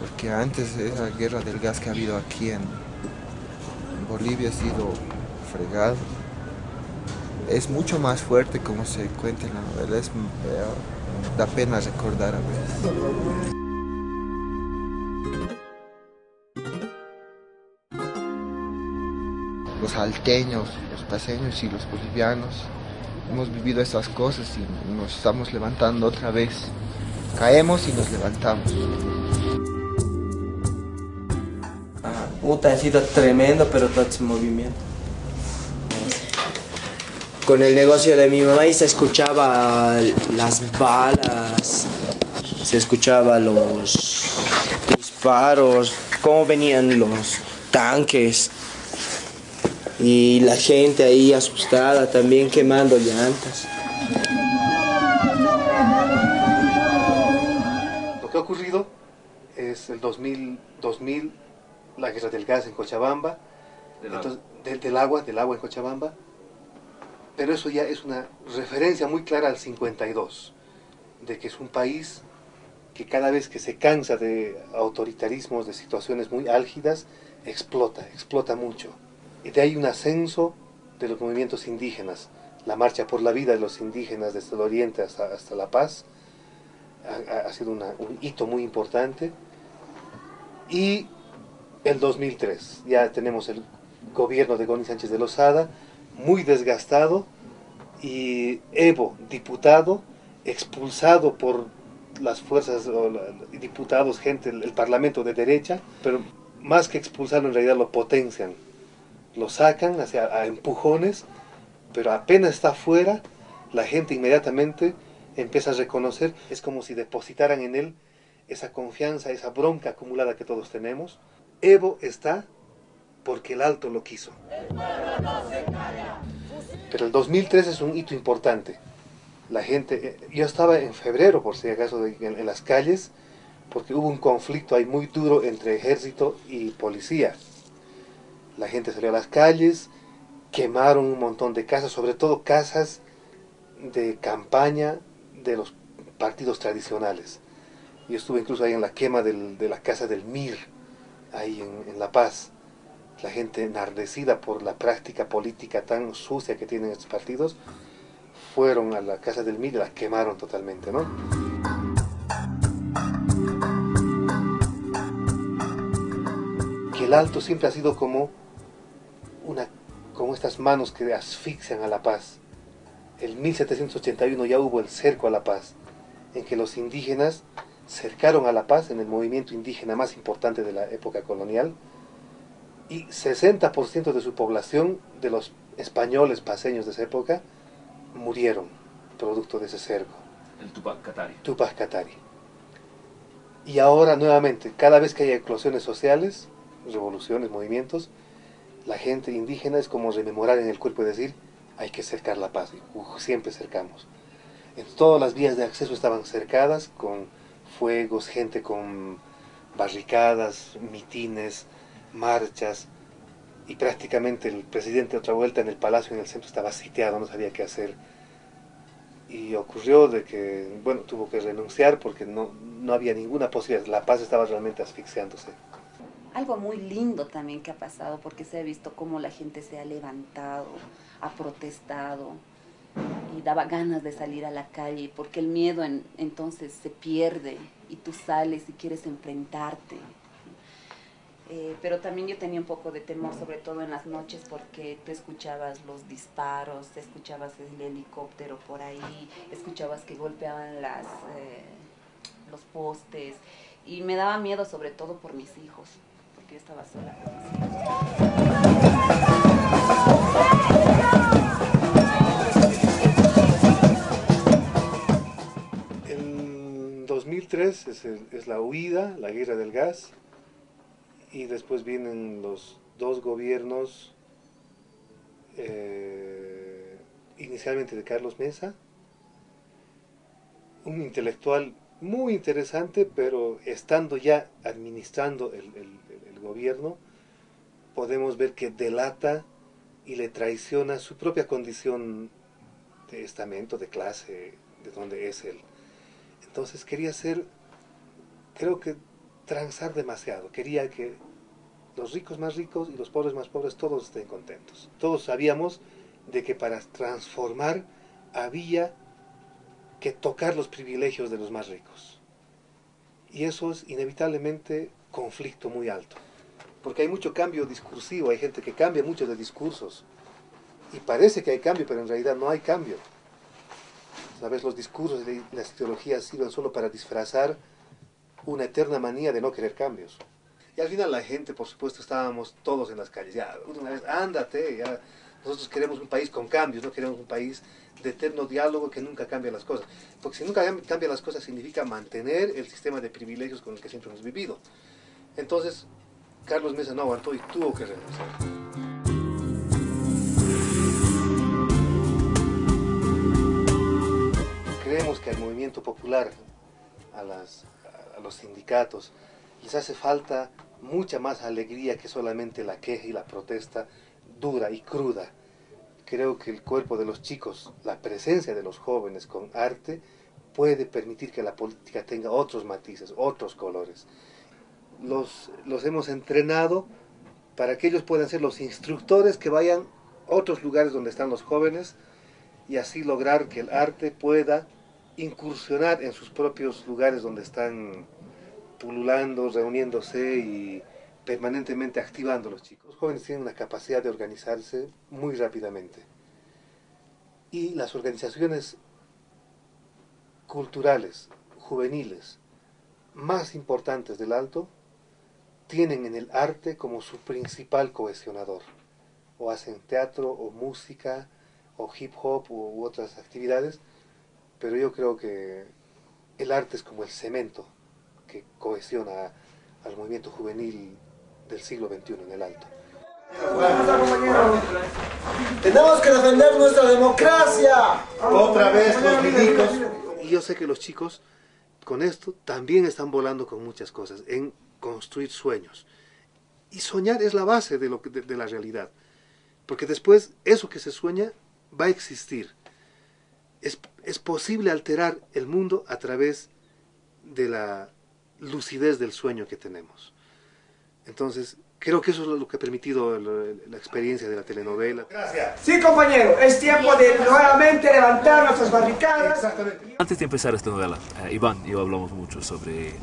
porque antes de esa guerra del gas que ha habido aquí en Bolivia ha sido fregado. Es mucho más fuerte como se cuenta en la novela, da pena recordar a veces. Los salteños, los paceños y los bolivianos hemos vivido estas cosas y nos estamos levantando otra vez. Caemos y nos levantamos. Puta, ha sido tremendo, pero todo ese movimiento. Con el negocio de mi mamá y se escuchaba las balas, se escuchaba los disparos, cómo venían los tanques y la gente ahí asustada también quemando llantas. Lo que ha ocurrido es el 2000, la guerra del gas en Cochabamba, del agua en Cochabamba, pero eso ya es una referencia muy clara al 52, de que es un país que cada vez que se cansa de autoritarismos, de situaciones muy álgidas, explota mucho. Y de ahí un ascenso de los movimientos indígenas, la marcha por la vida de los indígenas desde el oriente hasta La Paz, ha sido un hito muy importante. Y el 2003, ya tenemos el gobierno de Gómez Sánchez de Lozada, muy desgastado, y Evo, diputado, expulsado por las fuerzas, diputados, gente, el parlamento de derecha, pero más que expulsarlo en realidad lo potencian, lo sacan a empujones, pero apenas está fuera, la gente inmediatamente empieza a reconocer, es como si depositaran en él esa confianza, esa bronca acumulada que todos tenemos. Evo está porque el Alto lo quiso. Pero el 2003 es un hito importante. La gente, yo estaba en febrero, por si acaso, en las calles, porque hubo un conflicto ahí muy duro entre ejército y policía. La gente salió a las calles, quemaron un montón de casas, sobre todo casas de campaña de los partidos tradicionales. Yo estuve incluso ahí en la quema de la casa del MIR, ahí en La Paz. La gente enardecida por la práctica política tan sucia que tienen estos partidos, fueron a la casa del MIR y la quemaron totalmente, ¿no? Que el Alto siempre ha sido como estas manos que asfixian a La Paz. En 1781 ya hubo el cerco a La Paz, en que los indígenas cercaron a La Paz en el movimiento indígena más importante de la época colonial, y 60% de su población, de los españoles paseños de esa época, murieron producto de ese cerco. El Tupac Katari. Tupac Katari. Y ahora nuevamente, cada vez que hay eclosiones sociales, revoluciones, movimientos, la gente indígena es como rememorar en el cuerpo y decir, hay que cercar La Paz, y siempre cercamos. En todas las vías de acceso estaban cercadas con fuegos, gente con barricadas, mitines, marchas, y prácticamente el presidente otra vuelta en el palacio en el centro estaba sitiado, no sabía qué hacer. Y ocurrió de que, bueno, tuvo que renunciar porque no había ninguna posibilidad, La Paz estaba realmente asfixiándose. Algo muy lindo también que ha pasado, porque se ha visto cómo la gente se ha levantado, ha protestado y daba ganas de salir a la calle, porque el miedo entonces se pierde y tú sales y quieres enfrentarte. Pero también yo tenía un poco de temor, sobre todo en las noches, porque tú escuchabas los disparos, escuchabas el helicóptero por ahí, escuchabas que golpeaban los postes, y me daba miedo sobre todo por mis hijos, porque yo estaba sola con mis hijos. En 2003 es la huida, la guerra del gas, y después vienen los dos gobiernos, inicialmente de Carlos Mesa, un intelectual muy interesante, pero estando ya administrando el gobierno, podemos ver que delata y le traiciona su propia condición de estamento, de clase, de donde es él. Entonces quería ser, creo que transar demasiado, quería que los ricos más ricos y los pobres más pobres todos estén contentos. Todos sabíamos de que para transformar había que tocar los privilegios de los más ricos. Y eso es inevitablemente conflicto muy alto. Porque hay mucho cambio discursivo, hay gente que cambia mucho de discursos. Y parece que hay cambio, pero en realidad no hay cambio. ¿Sabes? Los discursos y las ideologías sirven solo para disfrazar una eterna manía de no querer cambios. Y al final la gente, por supuesto, estábamos todos en las calles. Ya, una vez, ándate, ya. Nosotros queremos un país con cambios, no queremos un país de eterno diálogo que nunca cambia las cosas. Porque si nunca cambia las cosas significa mantener el sistema de privilegios con el que siempre hemos vivido. Entonces, Carlos Mesa no aguantó y tuvo que renunciar. Creemos que al movimiento popular, a los sindicatos, les hace falta mucha más alegría que solamente la queja y la protesta dura y cruda. Creo que el cuerpo de los chicos, la presencia de los jóvenes con arte, puede permitir que la política tenga otros matices, otros colores. Los hemos entrenado para que ellos puedan ser los instructores que vayan a otros lugares donde están los jóvenes y así lograr que el arte pueda incursionar en sus propios lugares donde están pululando, reuniéndose y permanentemente activando a los chicos. Los jóvenes tienen una capacidad de organizarse muy rápidamente. Y las organizaciones culturales, juveniles, más importantes del Alto, tienen en el arte como su principal cohesionador. O hacen teatro, o música, o hip hop, u otras actividades, pero yo creo que el arte es como el cemento que cohesiona al movimiento juvenil del siglo XXI en el Alto. Tenemos que defender nuestra democracia. Otra vez los milicos. Y yo sé que los chicos con esto también están volando con muchas cosas, en construir sueños. Y soñar es la base de la realidad. Porque después eso que se sueña va a existir. Es posible alterar el mundo a través de la lucidez del sueño que tenemos. Entonces, creo que eso es lo que ha permitido la experiencia de la telenovela. Gracias. Sí, compañero, es tiempo de nuevamente levantar nuestras barricadas. Exactamente. Antes de empezar esta novela, Iván y yo hablamos mucho sobre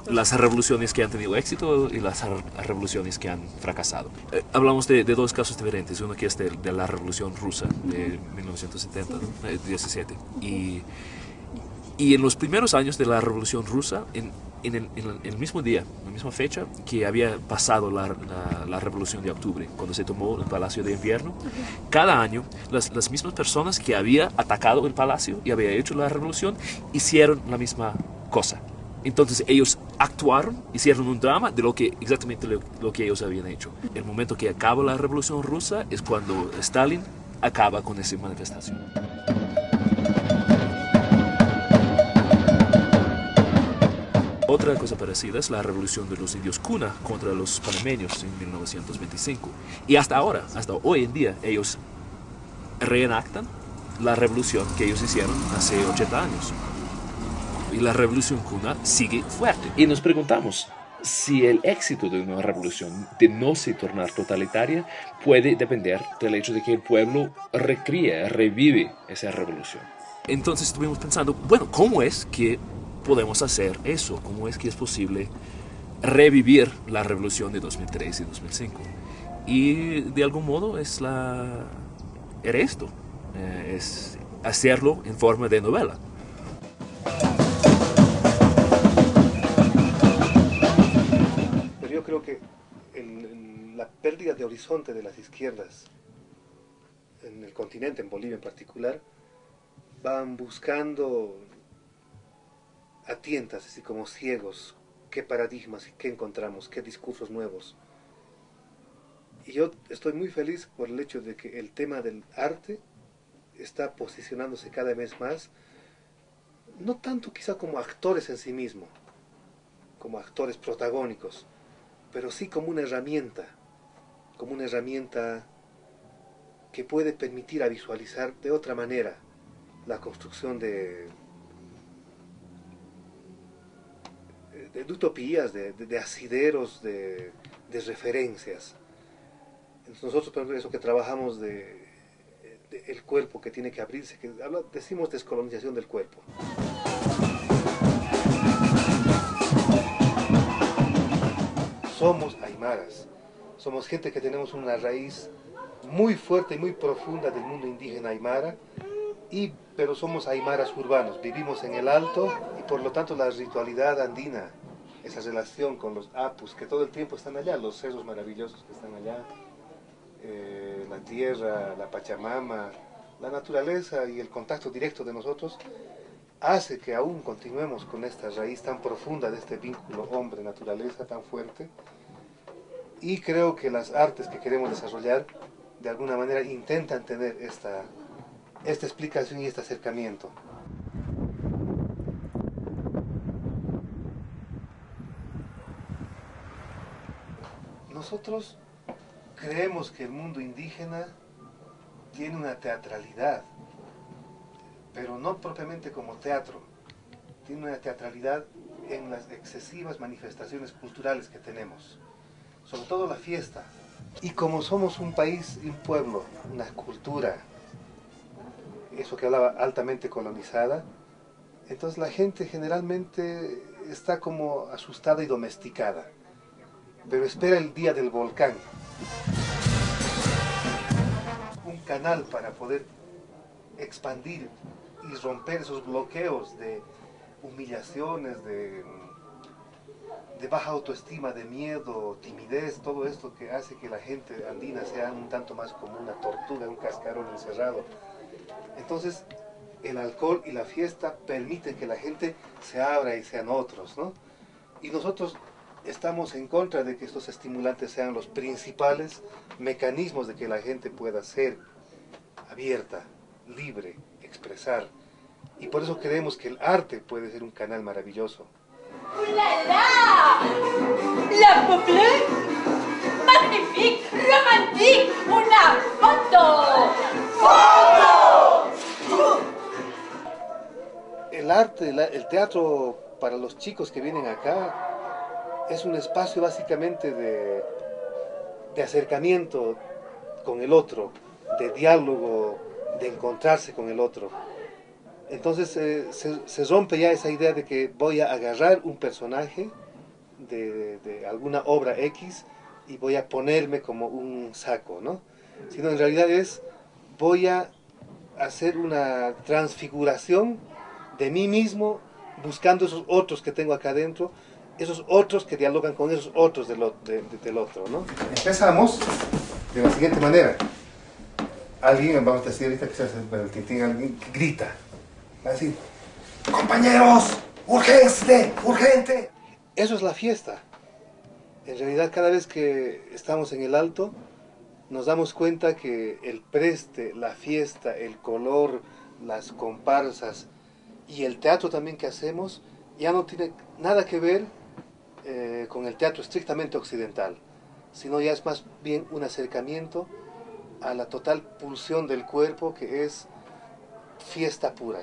las revoluciones que han tenido éxito y las revoluciones que han fracasado. Hablamos de dos casos diferentes, uno que es de la Revolución Rusa de 1970, 17, y en los primeros años de la Revolución Rusa, en el mismo día, en la misma fecha que había pasado la Revolución de Octubre, cuando se tomó el Palacio de Invierno, cada año las mismas personas que habían atacado el palacio y habían hecho la revolución hicieron la misma cosa. Entonces ellos actuaron, hicieron un drama de exactamente lo que ellos habían hecho. El momento que acaba la Revolución Rusa es cuando Stalin acaba con esa manifestación. Otra cosa parecida es la revolución de los indios Kuna contra los panameños en 1925. Y hasta hoy en día, ellos reenactan la revolución que ellos hicieron hace 80 años. Y la revolución Kuna sigue fuerte. Y nos preguntamos si el éxito de una revolución de no se tornar totalitaria puede depender del hecho de que el pueblo revive esa revolución. Entonces estuvimos pensando, bueno, ¿cómo es que podemos hacer eso? ¿Cómo es que es posible revivir la revolución de 2003 y 2005? Y de algún modo era esto, es hacerlo en forma de novela. Pero yo creo que la pérdida de horizonte de las izquierdas en el continente, en Bolivia en particular, van buscando a tientas, así como ciegos, qué paradigmas, qué encontramos, qué discursos nuevos. Y yo estoy muy feliz por el hecho de que el tema del arte está posicionándose cada vez más, no tanto quizá como actores en sí mismo, como actores protagónicos, pero sí como una herramienta que puede permitir a visualizar de otra manera la construcción de utopías, de asideros, de referencias. Entonces nosotros, por ejemplo, eso que trabajamos el cuerpo que tiene que abrirse, decimos descolonización del cuerpo. Somos aymaras, somos gente que tenemos una raíz muy fuerte y muy profunda del mundo indígena aymara, pero somos aymaras urbanos, vivimos en el alto y por lo tanto la ritualidad andina, esa relación con los apus que todo el tiempo están allá, los cerros maravillosos que están allá, la tierra, la Pachamama, la naturaleza y el contacto directo de nosotros, hace que aún continuemos con esta raíz tan profunda de este vínculo hombre-naturaleza tan fuerte, y creo que las artes que queremos desarrollar de alguna manera intentan tener esta explicación y este acercamiento. Nosotros creemos que el mundo indígena tiene una teatralidad, pero no propiamente como teatro, tiene una teatralidad en las excesivas manifestaciones culturales que tenemos, sobre todo la fiesta. Y como somos un país y un pueblo, una cultura, eso que hablaba, altamente colonizada, entonces la gente generalmente está como asustada y domesticada, pero espera el día del volcán, un canal para poder expandir y romper esos bloqueos de humillaciones, de baja autoestima, de miedo, timidez, todo esto que hace que la gente andina sea un tanto más como una tortuga, un cascarón encerrado. Entonces, el alcohol y la fiesta permiten que la gente se abra y sean otros, ¿no? Y nosotros estamos en contra de que estos estimulantes sean los principales mecanismos de que la gente pueda ser abierta, libre, expresar. Y por eso creemos que el arte puede ser un canal maravilloso. ¡Ulala! ¡La peuplée! ¡Magnifique! ¡Romantique! ¡Una foto! ¡Foto! El arte, el teatro para los chicos que vienen acá es un espacio básicamente de acercamiento con el otro, de diálogo, de encontrarse con el otro. Entonces se rompe ya esa idea de que voy a agarrar un personaje de alguna obra X y voy a ponerme como un saco, ¿no? Sino en realidad voy a hacer una transfiguración de mí mismo buscando esos otros que tengo acá adentro, esos otros que dialogan con esos otros del otro, ¿no? Empezamos de la siguiente manera. Alguien, vamos a decir ahorita que se hace el tintín, alguien que grita. Va a decir, compañeros, urgente, urgente. Eso es la fiesta. En realidad, cada vez que estamos en el alto, nos damos cuenta que el preste, la fiesta, el color, las comparsas y el teatro también que hacemos, ya no tiene nada que ver con el teatro estrictamente occidental, sino ya es más bien un acercamiento a la total pulsión del cuerpo, que es fiesta pura.